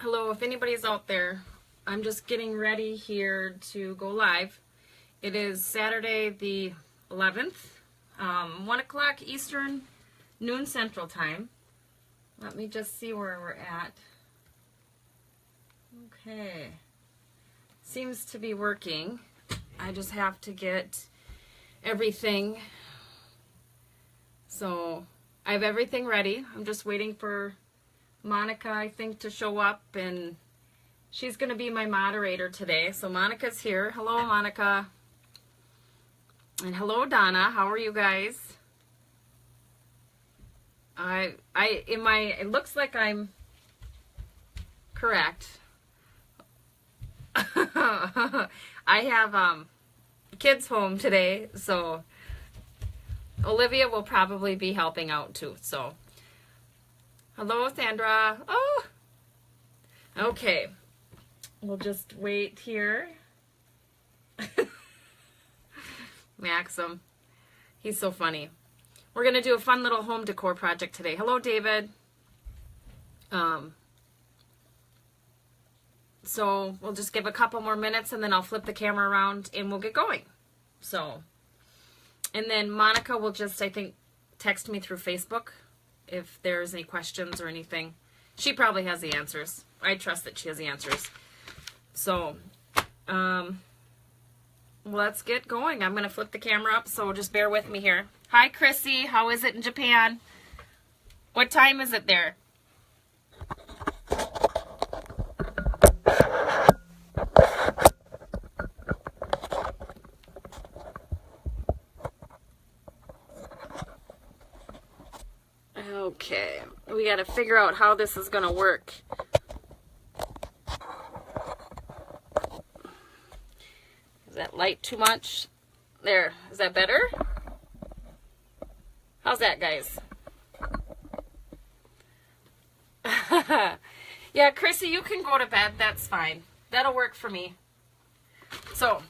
Hello, if anybody's out there, I'm just getting ready here to go live. It is Saturday the 11th, 1 o'clock Eastern, noon Central Time. Let me just see where we're at. Okay. Seems to be working. I just have to get everything. So I have everything ready. I'm just waiting for Monica, I think, to show up, and she's going to be my moderator today. So Monica's here. Hello, Monica. And hello, Donna. How are you guys? It looks like I'm correct. I have kids home today, so Olivia will probably be helping out too. So hello, Sandra. Oh, okay. We'll just wait here. Maxim. He's so funny. We're going to do a fun little home decor project today. Hello, David. So we'll just give a couple more minutes and then I'll flip the camera around and we'll get going. So, and then Monica will just, I think, text me through Facebook if there's any questions or anything. She probably has the answers. I trust that she has the answers. So, let's get going. I'm going to flip the camera up, so just bear with me here. Hi, Chrissy. How is it in Japan? What time is it there? Okay, we got to figure out how this is going to work. Is that light too much? There, is that better? How's that, guys? Yeah, Chrissy, you can go to bed. That's fine. That'll work for me. So,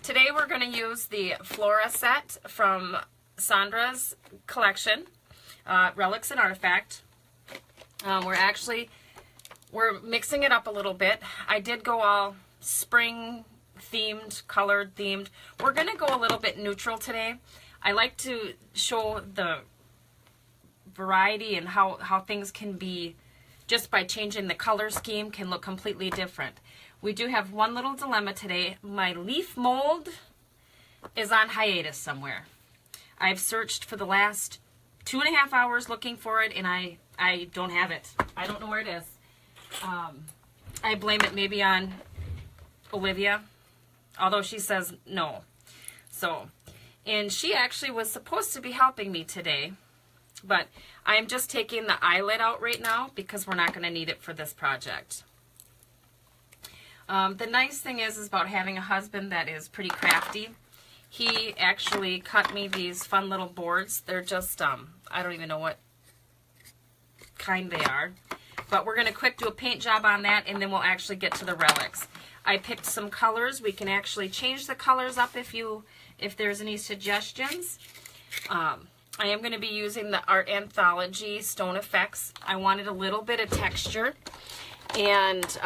today we're going to use the Flora set from Sandra's collection. Relics and Artifact. We're mixing it up a little bit. I did go all spring themed, colored themed. We're going to go a little bit neutral today. I like to show the variety and how things can be, just by changing the color scheme, can look completely different. We do have one little dilemma today. My leaf mold is on hiatus somewhere. I've searched for the last 2.5 hours looking for it, and I don't have it. I don't know where it is. I blame it maybe on Olivia, although she says no. So, and she actually was supposed to be helping me today, but I'm just taking the eyelet out right now because we're not going to need it for this project. The nice thing is about having a husband that is pretty crafty. He actually cut me these fun little boards. They're just, I don't even know what kind they are. But we're going to quick do a paint job on that, and then we'll actually get to the relics. I picked some colors. We can actually change the colors up if there's any suggestions. I am going to be using the Art Anthology Stone Effects. I wanted a little bit of texture, and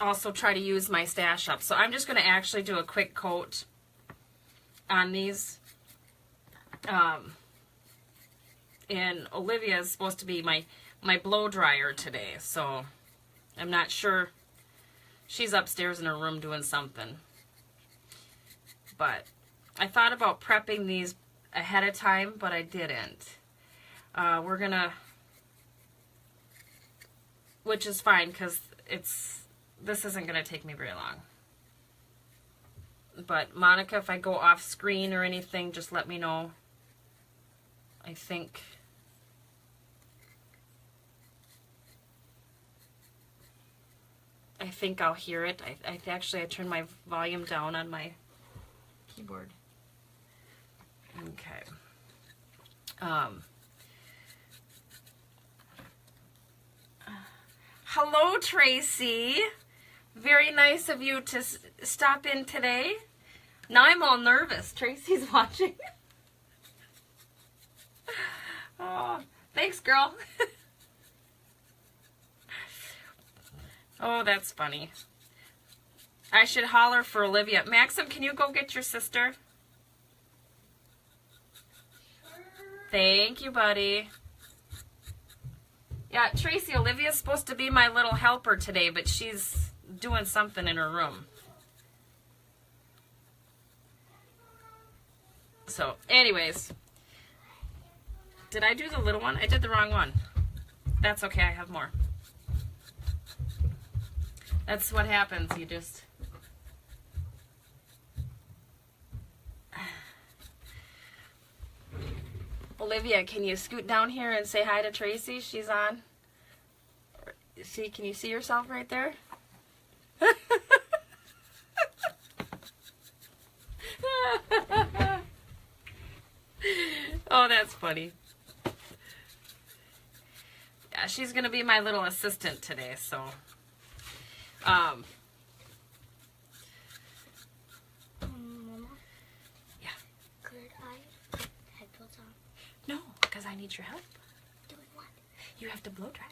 also try to use my stash up. So I'm just going to actually do a quick coat on these. And Olivia is supposed to be my blow dryer today, so I'm not sure. She's upstairs in her room doing something. But I thought about prepping these ahead of time, but I didn't. We're gonna, which is fine because this isn't gonna take me very long. But Monica, if I go off screen or anything, just let me know. I think I'll hear it. I turned my volume down on my keyboard. Okay. Hello, Tracy. Very nice of you to stop in today. Now I'm all nervous. Tracy's watching. Oh, thanks, girl. Oh, that's funny. I should holler for Olivia. Maxim, can you go get your sister? Thank you, buddy. Yeah, Tracy, Olivia's supposed to be my little helper today, but she's doing something in her room. So, anyways. Did I do the little one? I did the wrong one. That's okay, I have more. That's what happens, you just... Olivia, can you scoot down here and say hi to Tracy? She's on. See, can you see yourself right there? Oh, that's funny. Yeah, she's going to be my little assistant today, so... Mama? Yeah. Could I put headphones on? No, because I need your help. Doing what? You have to blow dry.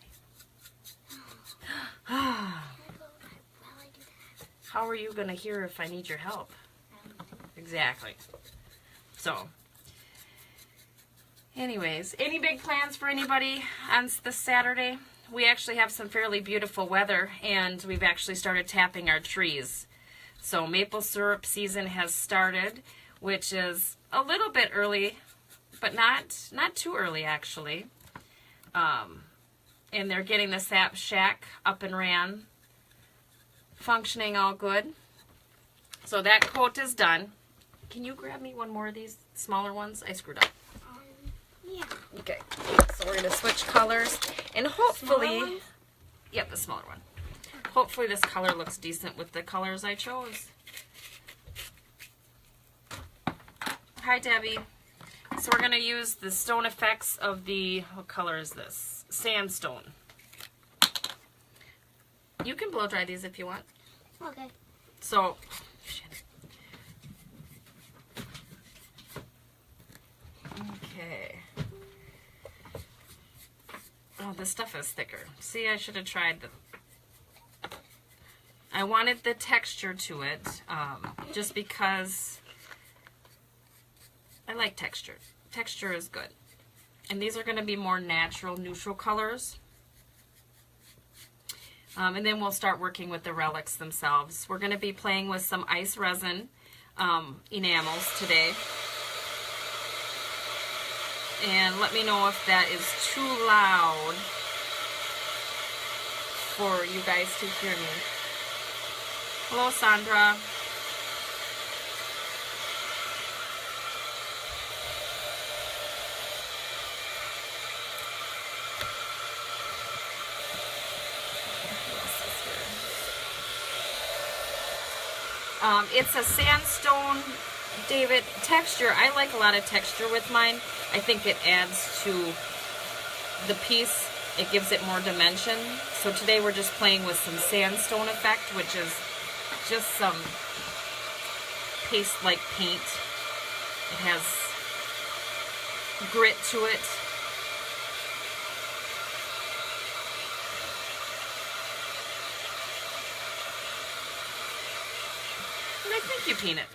Can I blow dry while I do that? How are you going to hear if I need your help? I don't know. Exactly. So, anyways, any big plans for anybody on this Saturday? We actually have some fairly beautiful weather, and we've actually started tapping our trees. So maple syrup season has started, which is a little bit early, but not too early actually. And they're getting the sap shack up and ran, functioning all good. So that coat is done. Can you grab me one more of these smaller ones? I screwed up. Yeah. Okay, so we're going to switch colors, and hopefully, yep, the smaller one. Hopefully this color looks decent with the colors I chose. Hi, Debbie. So we're going to use the stone effects of the, what color is this? Sandstone. You can blow dry these if you want. Okay. So, shit. Okay. Oh, this stuff is thicker. See, I should have tried the... I wanted the texture to it, just because I like texture. Texture is good. And these are going to be more natural, neutral colors. And then we'll start working with the relics themselves. We're going to be playing with some ice resin enamels today. And let me know if that is too loud for you guys to hear me. Hello, Sandra. It's a sandstone, David, texture. I like a lot of texture with mine. I think it adds to the piece. It gives it more dimension. So today we're just playing with some sandstone effect, which is just some paste-like paint. It has grit to it. Thank you, Peanut.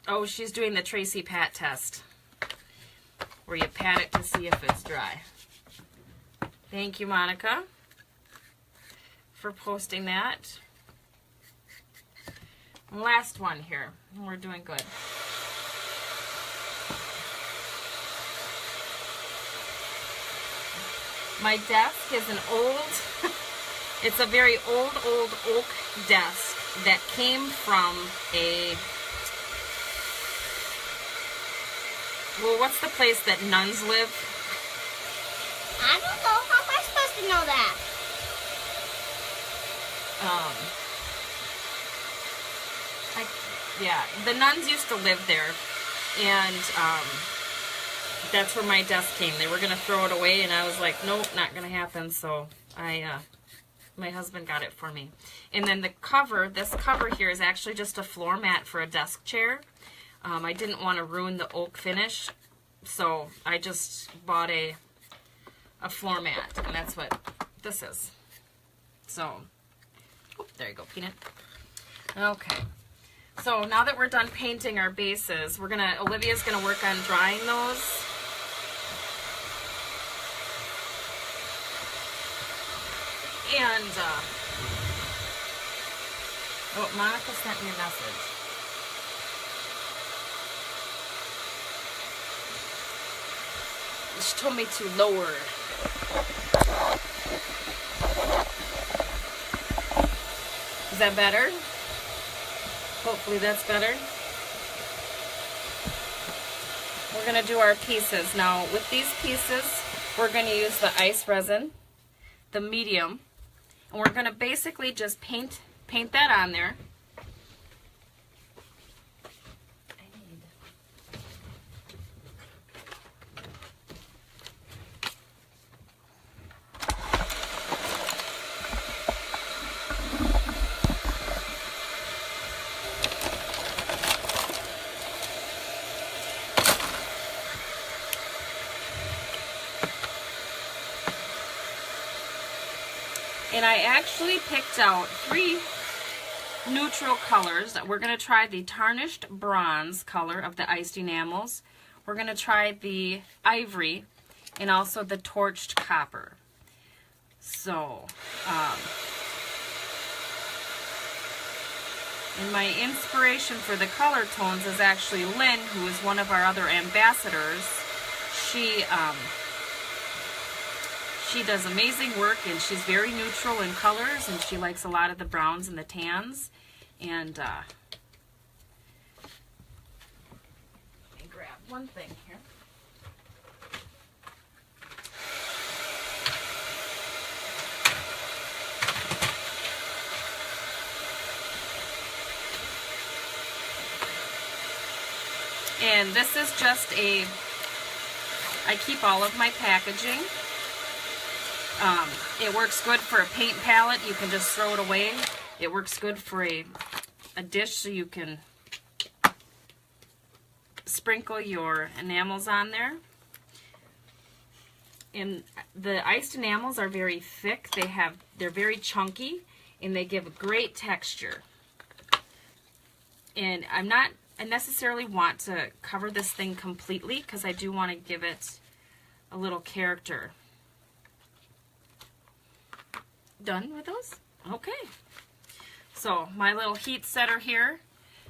Oh, she's doing the Tracy pat test, where you pat it to see if it's dry. Thank you, Monica, for posting that. Last one here. We're doing good. My desk is an old, it's a very old oak desk that came from a, well, what's the place that nuns live? I don't know. How am I supposed to know that? Yeah, the nuns used to live there, and that's where my desk came. They were going to throw it away, and I was like, nope, not going to happen, so my husband got it for me. And then the cover, this cover here is actually just a floor mat for a desk chair. I didn't want to ruin the oak finish, so I just bought a floor mat, and that's what this is. So, oh, there you go, Peanut. Okay. So now that we're done painting our bases, Olivia's gonna work on drying those. And, oh, Monica sent me a message. She told me to lower. Is that better? Hopefully that's better. We're going to do our pieces. Now with these pieces, we're going to use the ice resin, the medium, and we're going to basically just paint that on there. And I actually picked out 3 neutral colors. We're going to try the tarnished bronze color of the iced enamels. We're going to try the ivory and also the torched copper. So, and my inspiration for the color tones is actually Lynn, who is one of our other ambassadors. She does amazing work, and she's very neutral in colors, and she likes a lot of the browns and the tans. And let me grab one thing here. And this is just I keep all of my packaging. It works good for a paint palette. You can just throw it away. It works good for a dish, so you can sprinkle your enamels on there. And the iced enamels are very thick. They're very chunky, and they give a great texture. And I necessarily want to cover this thing completely because I do want to give it a little character. Done with those? Okay. So my little heat setter here,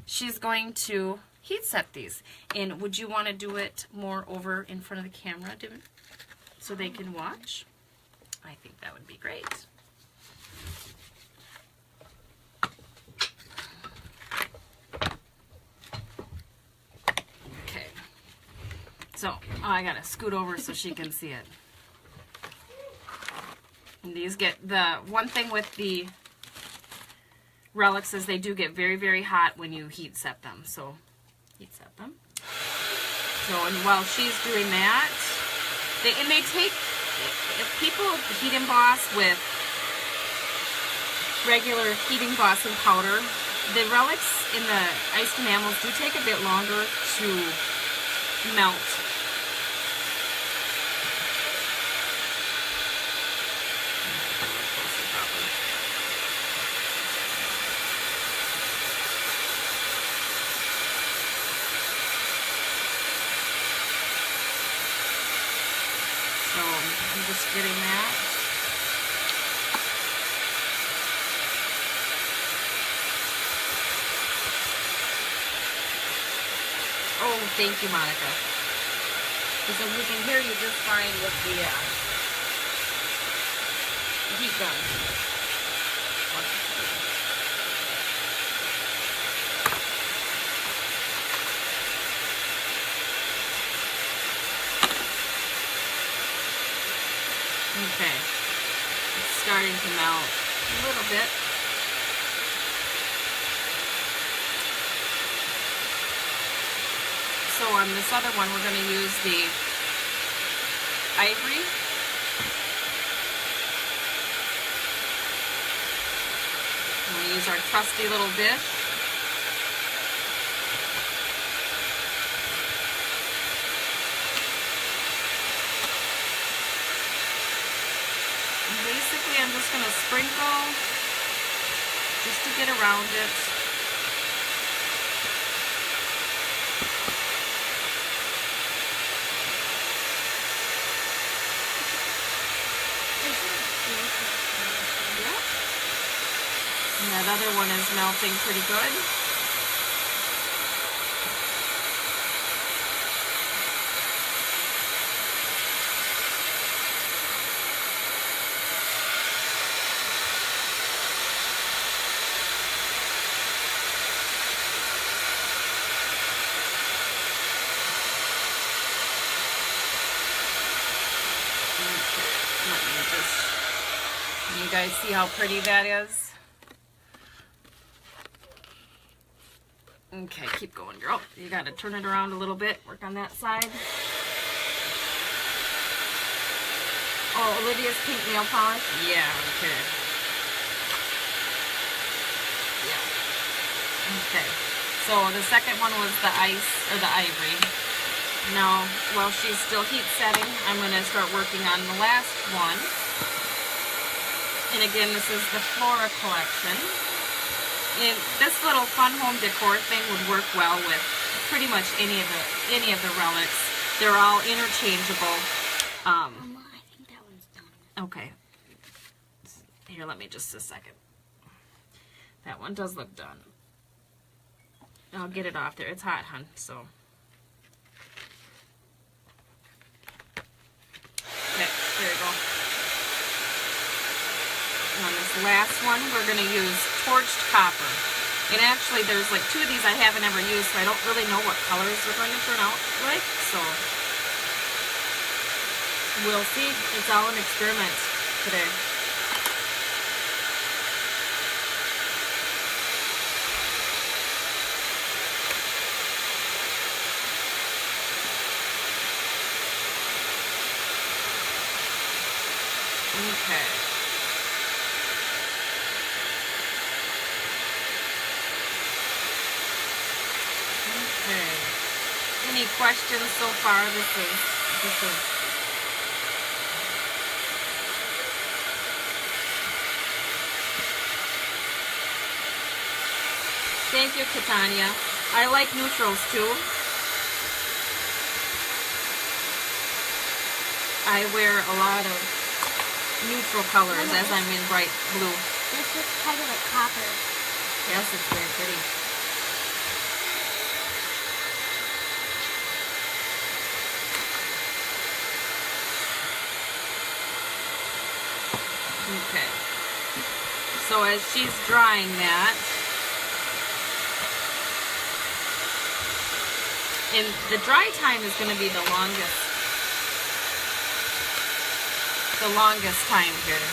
she's going to heat set these. And would you want to do it more over in front of the camera so they can watch? I think that would be great. Okay. So I gotta scoot over so she can see it. And these the one thing with the Relics is they do get very, very hot when you heat set them. So, heat set them. So, and while she's doing that, they take, if people heat emboss with regular heat embossing powder, the Relics in the iced enamels do take a bit longer to melt. I'm just getting that. Oh, thank you, Monica. Because we can hear you just fine with the heat gun. Okay, it's starting to melt a little bit. So on this other one, we're going to use the ivory. I'm going to use our trusty little dish. basically I'm just going to sprinkle just to get around it. And that other one is melting pretty good. Can you guys see how pretty that is? Okay, keep going, girl. You gotta turn it around a little bit. Work on that side. Oh, Olivia's pink nail polish? Yeah, okay. Yeah. Okay. So the second one was the ice, or the ivory. Now, while she's still heat setting, I'm gonna start working on the last one. And again, this is the Flora collection. And this little fun home decor thing would work well with pretty much any of the relics. They're all interchangeable. Mama, I think that one's done. Okay. Here, let me just a second. That one does look done. I'll get it off there. It's hot, hun. So. Okay, there you go. On this last one, we're going to use torched copper. And actually, there's like 2 of these I haven't ever used, so I don't really know what colors they're going to turn out like. So, we'll see. It's all an experiment today. Okay. Any questions so far? This is Thank you, Catania. I like neutrals too. I wear a lot of neutral colors as I'm in bright blue. This is kind of like copper. Yes, it's very pretty. Okay, so as she's drying that, and the dry time is going to be the longest time here.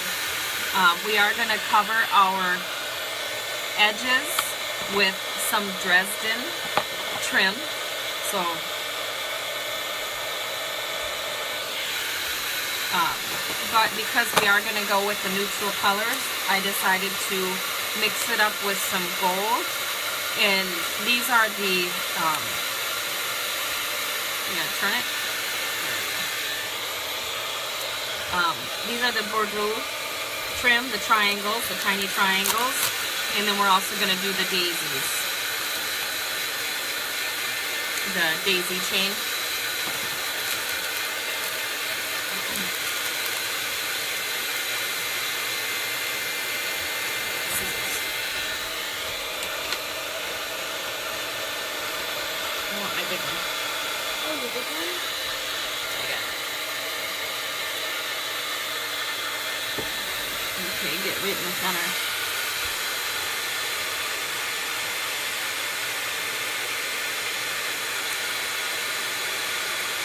We are going to cover our edges with some Dresden trim, so but because we are going to go with the neutral colors, I decided to mix it up with some gold. And these are the, you gotta turn it. These are the Bordeaux trim, the triangles, the tiny triangles. And then we're also going to do the daisies. The daisy chain. Okay, get right in the center.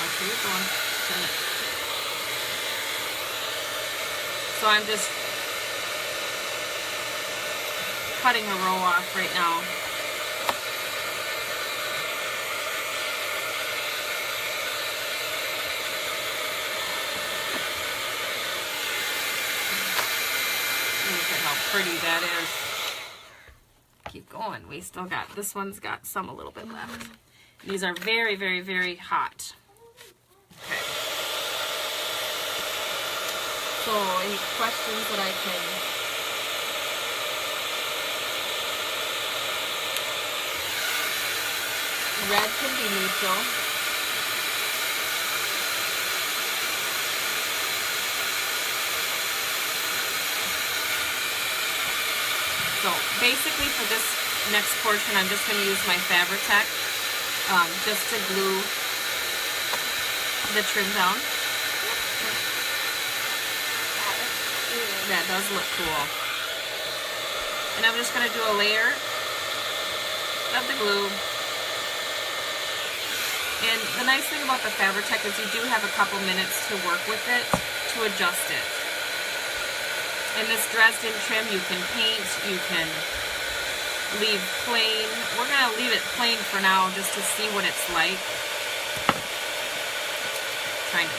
Watch where you're going. Turn it. So I'm just cutting a row off right now. Pretty that is. Keep going. We still got, this one's got some a little bit left. These are very, very, very hot. Okay. So any questions that I can red can be neutral. So basically for this next portion, I'm just going to use my Fabri-Tac just to glue the trim down. That does look cool. And I'm just going to do a layer of the glue. And the nice thing about the Fabri-Tac is you do have a couple minutes to work with it to adjust it. And this Dresden trim you can paint, you can leave plain. We're going to leave it plain for now just to see what it's like. Trying to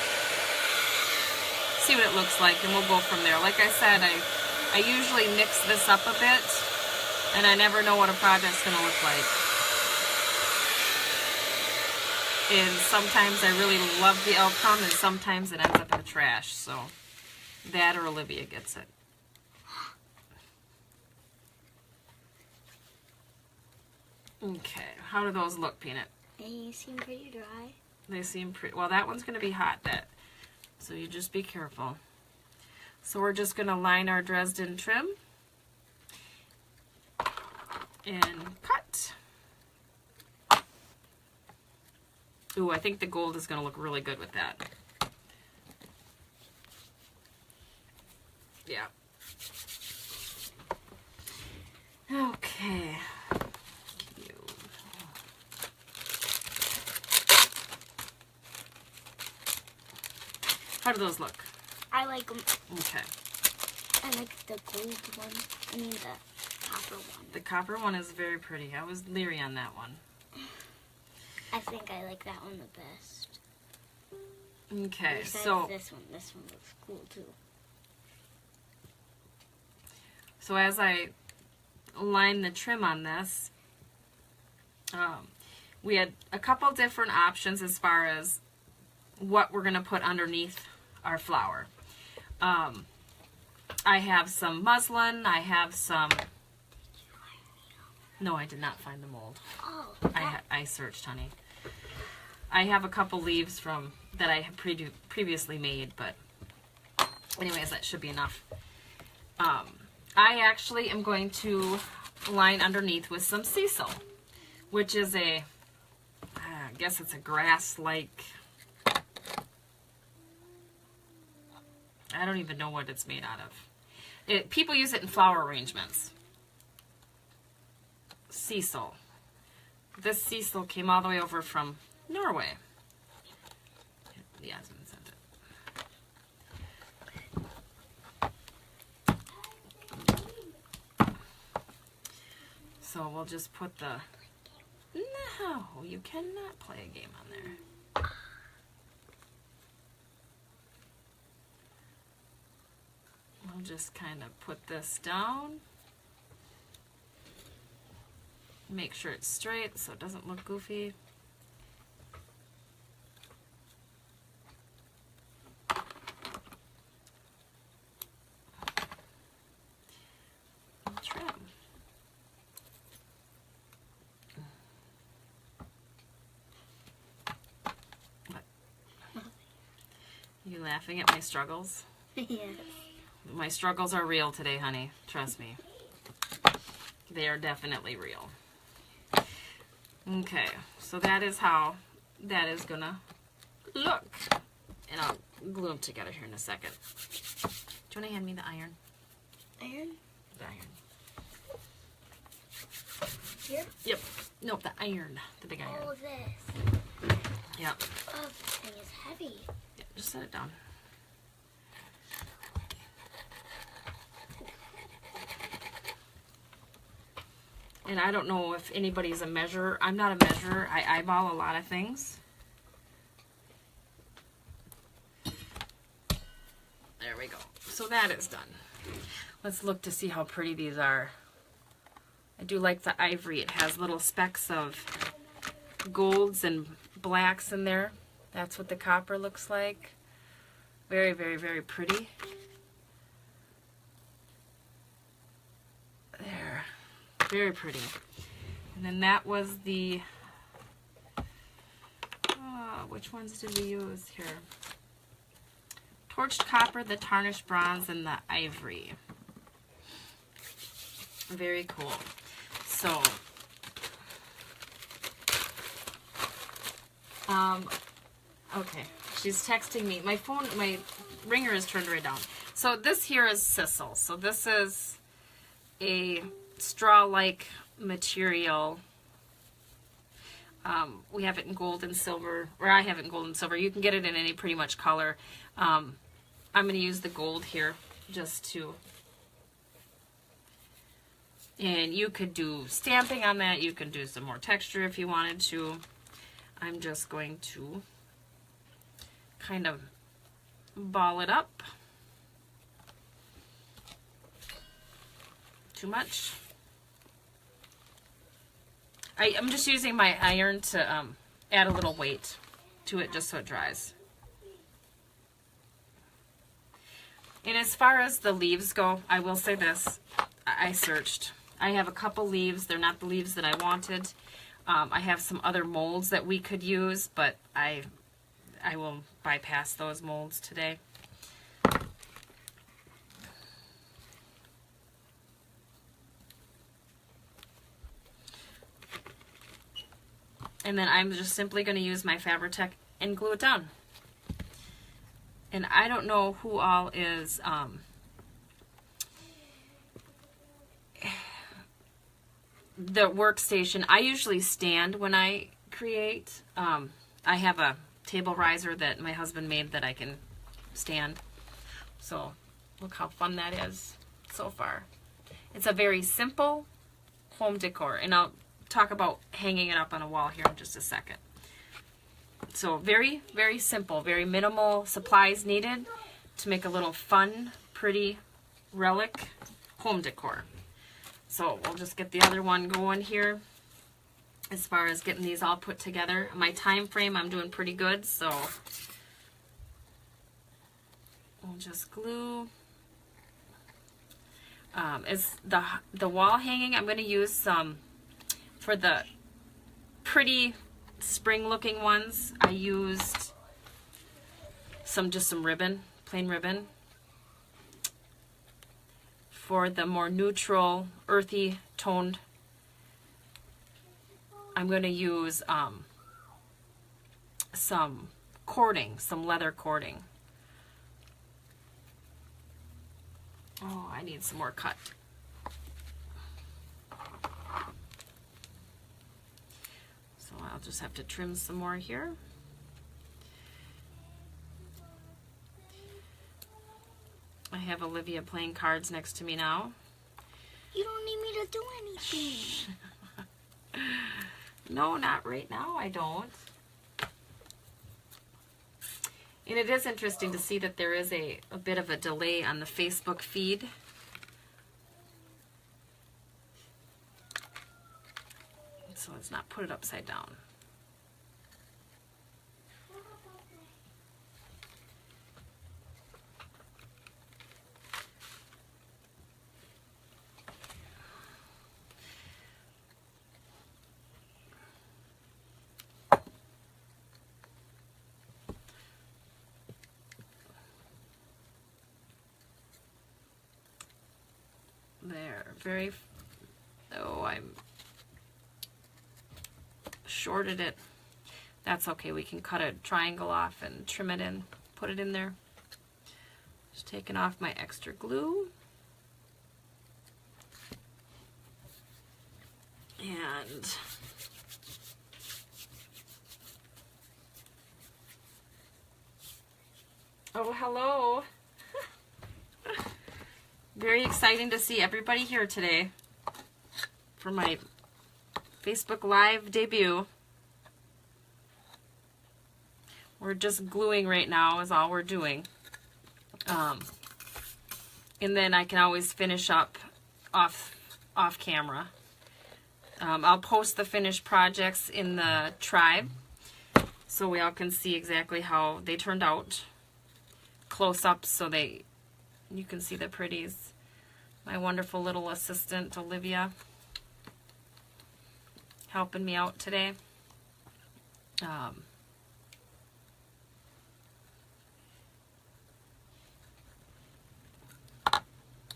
see what it looks like, and we'll go from there. Like I said, I usually mix this up a bit, and I never know what a project's going to look like. And sometimes I really love the outcome, and sometimes it ends up in the trash. So that or Olivia gets it. Okay, how do those look, Peanut? They seem pretty dry. They seem pretty, well, that one's going to be hot, so you just be careful. So we're just going to line our Dresden trim and cut. Ooh, I think the gold is going to look really good with that. Yeah. Okay. How do those look? I like them. Okay. I like the gold one. I mean the copper one. The copper one is very pretty. I was leery on that one. I think I like that one the best. Okay, Besides so this one looks cool too. So as I line the trim on this, we had a couple different options as far as what we're going to put underneath our flower. I have some muslin. I have some... No, I did not find the mold. Oh, I searched, honey. I have a couple leaves from that I have previously made, but anyways, that should be enough. I actually am going to line underneath with some sisal, which is a, I guess it's a grass-like, I don't even know what it's made out of. People use it in flower arrangements. Sisal. This sisal came all the way over from Norway. Yasmin sent it. So we'll just put the... No, you cannot play a game on there. We'll just kind of put this down. Make sure it's straight so it doesn't look goofy. And trim. What? You laughing at my struggles? yes. My struggles are real today, honey. Trust me. They are definitely real. Okay, so that is how that is gonna look. And I'll glue them together here in a second. Do you want to hand me the iron? Iron? The iron. Here? Yep. Nope, the iron. The big iron. Oh, this. Yep. Oh, this thing is heavy. Yeah, just set it down. And I don't know if anybody's a measurer. I'm not a measurer. I eyeball a lot of things. There we go. So that is done. Let's look to see how pretty these are. I do like the ivory. It has little specks of golds and blacks in there. That's what the copper looks like. Very, very, very pretty. Very pretty. And then that was the, which ones did we use here? Torched copper, the tarnished bronze, and the ivory. Very cool. So, okay, she's texting me. My phone, my ringer is turned right down. So this here is sisal. So this is a straw-like material. We have it in gold and silver, or I have it in gold and silver. You can get it in any pretty much color. I'm going to use the gold here just to, and you could do stamping on that. You can do some more texture if you wanted to. I'm just going to kind of ball it up. Too much. I'm just using my iron to add a little weight to it just so it dries. And as far as the leaves go, I will say this. I searched. I have a couple leaves. They're not the leaves that I wanted. I have some other molds that we could use, but I will bypass those molds today. And then I'm just simply going to use my Fabri-Tac and glue it down. And I don't know who all is the workstation. I usually stand when I create. I have a table riser that my husband made that I can stand. So look how fun that is so far. It's a very simple home decor, and I'll talk about hanging it up on a wall here in just a second. So very, very simple, very minimal supplies needed to make a little fun, pretty relic home decor. So we'll just get the other one going here as far as getting these all put together. My time frame, I'm doing pretty good, so we'll just glue. As the wall hanging, I'm going to use some, for the pretty spring looking ones, I used just some ribbon, plain ribbon. For the more neutral, earthy toned, I'm going to use some cording, some leather cording. Oh, I need some more cut. So I'll just have to trim some more here. I have Olivia playing cards next to me now. You don't need me to do anything. No, not right now, I don't. And it is interesting to see that there is a bit of a delay on the Facebook feed. So let's not put it upside down. There, very, oh, I'm shorted it. That's okay, we can cut a triangle off and trim it in, put it in there. Just taking off my extra glue. And oh, hello. Very exciting to see everybody here today for my Facebook Live debut. We're just gluing right now is all we're doing. And then I can always finish up off camera. I'll post the finished projects in the tribe so we all can see exactly how they turned out. Close up so you can see the pretties. My wonderful little assistant, Olivia. helping me out today.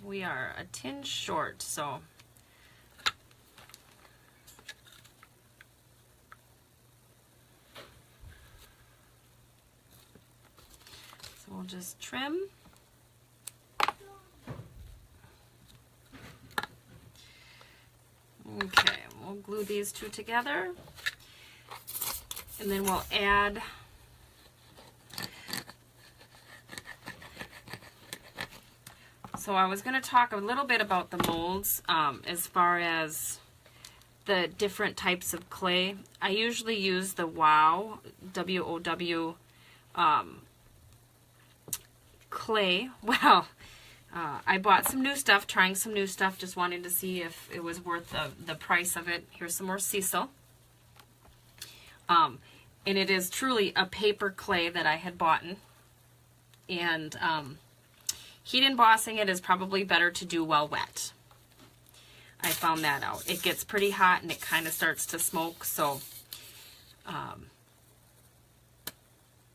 We are a tinge short, so we'll just trim. Okay, we'll glue these two together, and then we'll add so I was going to talk a little bit about the molds as far as the different types of clay. I usually use the WOW, W-O-W clay. Well, I bought some new stuff, trying some new stuff, just wanting to see if it was worth the price of it. Here's some more Cecil. And it is truly a paper clay that I had bought. And heat embossing it is probably better to do while wet. I found that out. It gets pretty hot and it kind of starts to smoke, so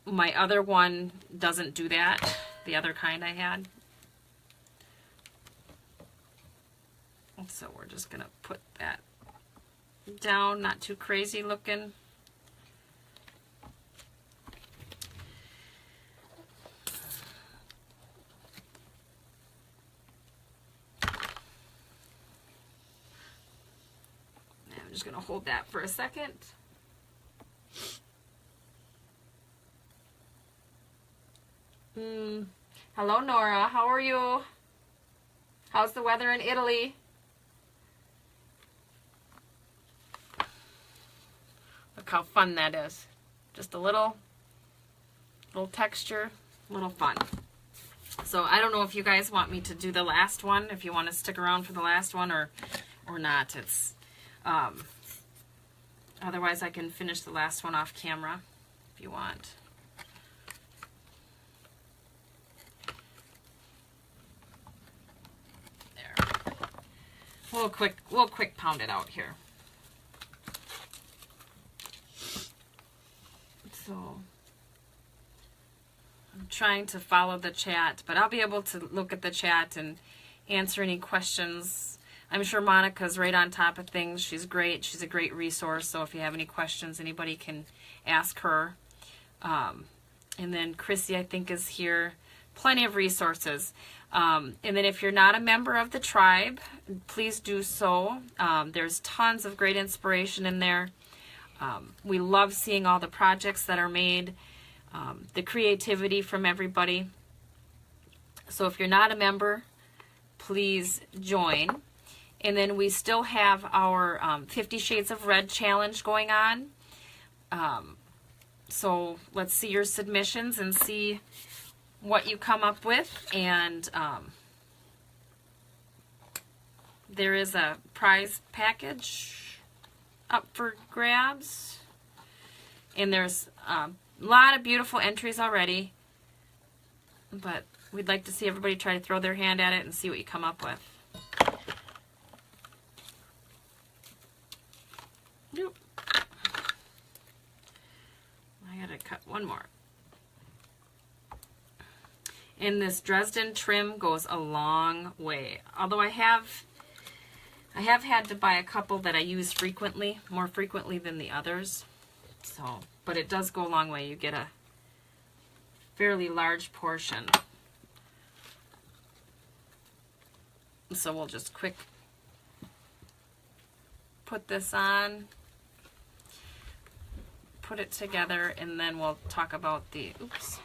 my other one doesn't do that, the other kind I had. So we're just going to put that down, not too crazy looking. I'm just going to hold that for a second. Hello, Nora. How are you? How's the weather in Italy? Look how fun that is. Just a little texture, little fun. So I don't know if you guys want me to do the last one, if you want to stick around for the last one or not. It's otherwise I can finish the last one off camera if you want. There. We'll quick pound it out here. So I'm trying to follow the chat, but I'll be able to look at the chat and answer any questions. I'm sure Monica's right on top of things. She's great. She's a great resource. So if you have any questions, anybody can ask her. And then Chrissy, I think, is here. Plenty of resources. And then if you're not a member of the tribe, please do so. There's tons of great inspiration in there. We love seeing all the projects that are made, the creativity from everybody. So if you're not a member, please join. And then we still have our 50 Shades of Red challenge going on. So let's see your submissions and see what you come up with. And there is a prize package up for grabs, and there's a lot of beautiful entries already, but we'd like to see everybody try to throw their hand at it and see what you come up with. Nope. I gotta cut one more. And this Dresden trim goes a long way, although I have had to buy a couple that I use frequently, more frequently than the others. So, but it does go a long way. You get a fairly large portion. So we'll just quick put this on, put it together, and then we'll talk about the, oops.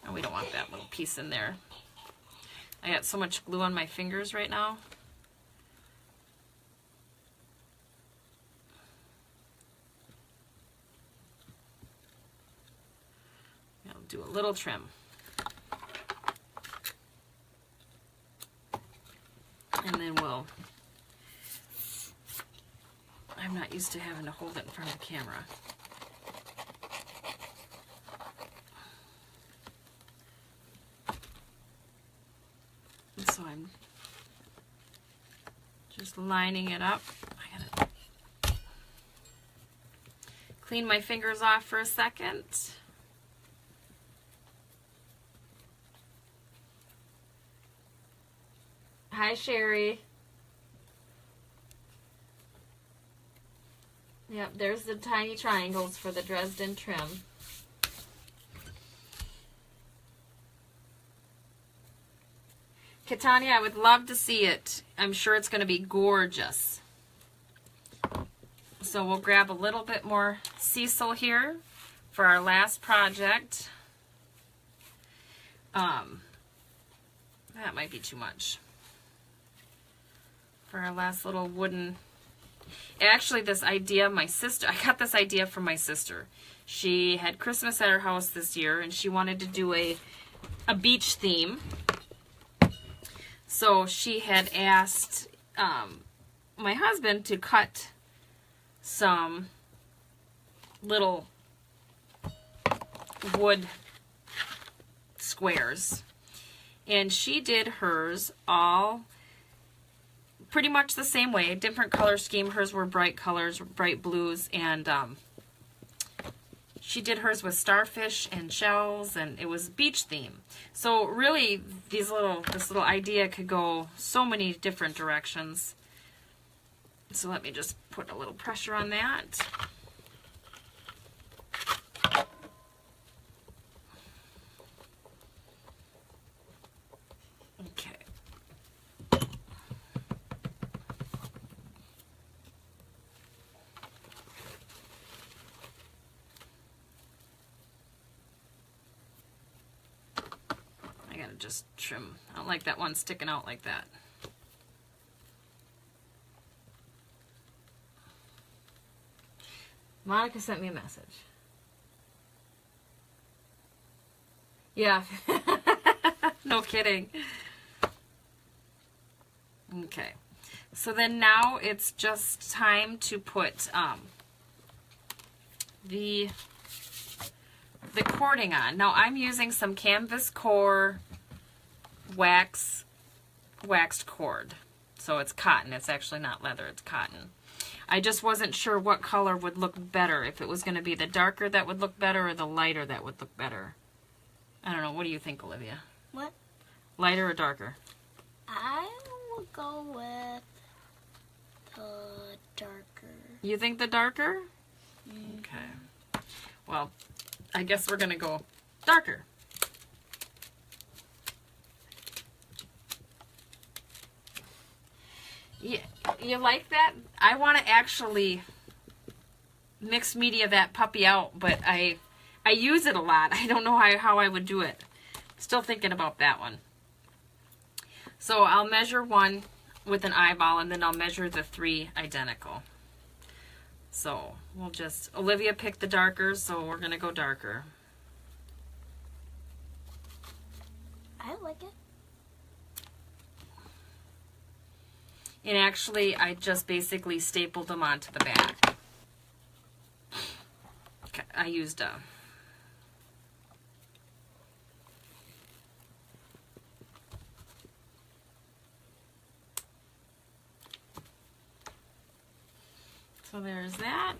Oh, we don't want that little piece in there. I got so much glue on my fingers right now. I'll do a little trim. And then I'm not used to having to hold it in front of the camera. So I'm just lining it up. I gotta Clean my fingers off for a second. Hi, Sherry. Yep, there's the tiny triangles for the Dresden trim. Katania, I would love to see it. I'm sure it's going to be gorgeous. So we'll grab a little bit more Cecil here for our last project. That might be too much. For our last little wooden... Actually, this idea, I got this idea from my sister. She had Christmas at her house this year, and she wanted to do a beach theme. So she had asked my husband to cut some little wood squares. And she did hers all pretty much the same way, different color scheme. Hers were bright colors, bright blues, and she did hers with starfish and shells, and it was beach theme. So really, this little idea could go so many different directions. So let me just put a little pressure on that. Okay. I gotta just trim. I don't like that one sticking out like that. Monica sent me a message. Yeah. No kidding. Okay. So then now it's just time to put the cording on. Now I'm using some canvas core waxed cord. So it's cotton. It's actually not leather. It's cotton. I just wasn't sure what color would look better. If it was going to be the darker that would look better or the lighter that would look better. I don't know. What do you think, Olivia? What? Lighter or darker? I will go with the darker. You think the darker? Mm. Okay. Well, I guess we're going to go darker. Yeah, you like that? I want to actually mixed media that puppy out, but I use it a lot. I don't know how I would do it. Still thinking about that one. So I'll measure one with an eyeball, and then I'll measure the three identical. So we'll just, Olivia picked the darker, so we're going to go darker. I like it. And actually, I just basically stapled them onto the back. Okay, I used a... So there's that.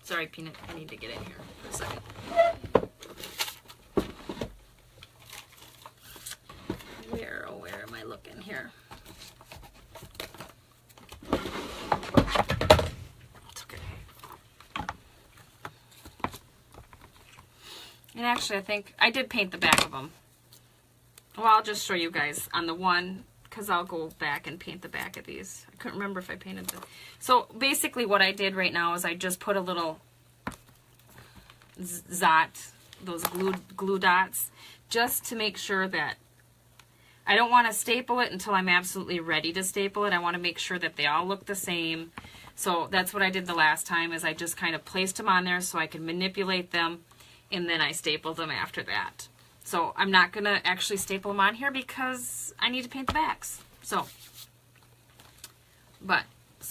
Sorry, Peanut, I need to get in here for a second. Where am I looking here? It's okay. And actually, I think I did paint the back of them. Well, I'll just show you guys on the one, because I'll go back and paint the back of these. I couldn't remember if I painted them. So basically what I did right now is I just put a little zot, those glue dots, just to make sure that I don't want to staple it until I'm absolutely ready to staple it. I want to make sure that they all look the same. So that's what I did the last time, is I just kind of placed them on there so I could manipulate them, and then I stapled them after that. So I'm not going to actually staple them on here because I need to paint the backs. So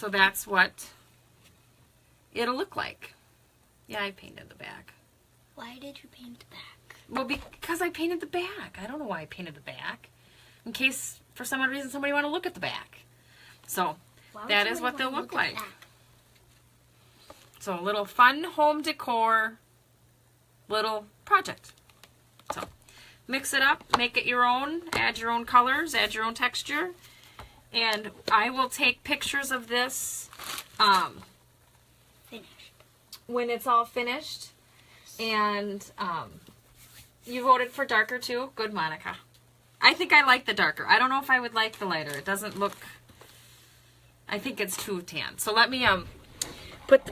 that's what it'll look like. Yeah, I painted the back. Why did you paint the back? Well, because I painted the back. I don't know why I painted the back. In case, for some odd reason, somebody want to look at the back. So that is what they'll look like. So a little fun home decor little project. So mix it up, make it your own, add your own colors, add your own texture. And I will take pictures of this Finished. when it's all finished. And you voted for darker too? Good, Monica. I think I like the darker. I don't know if I would like the lighter. It doesn't look... I think it's too tan. So let me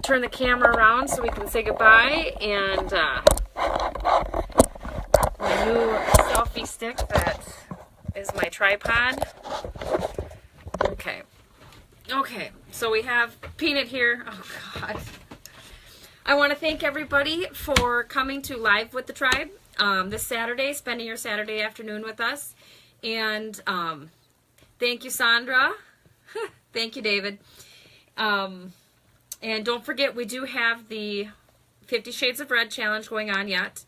turn the camera around so we can say goodbye. And my new selfie stick that is my tripod. Okay. Okay, so we have Peanut here. Oh, God. I want to thank everybody for coming to Live with the Tribe this Saturday, spending your Saturday afternoon with us. And thank you, Sandra. Thank you, David. And don't forget, we do have the 50 Shades of Red challenge going on yet.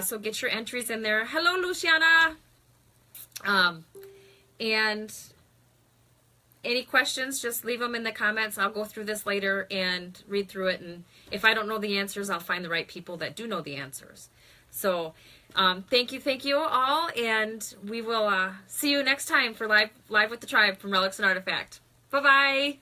So get your entries in there. Hello, Luciana. And any questions, just leave them in the comments. I'll go through this later and read through it. And if I don't know the answers, I'll find the right people that do know the answers. So thank you all. And we will see you next time for Live with the Tribe from Relics and Artifact. Bye-bye.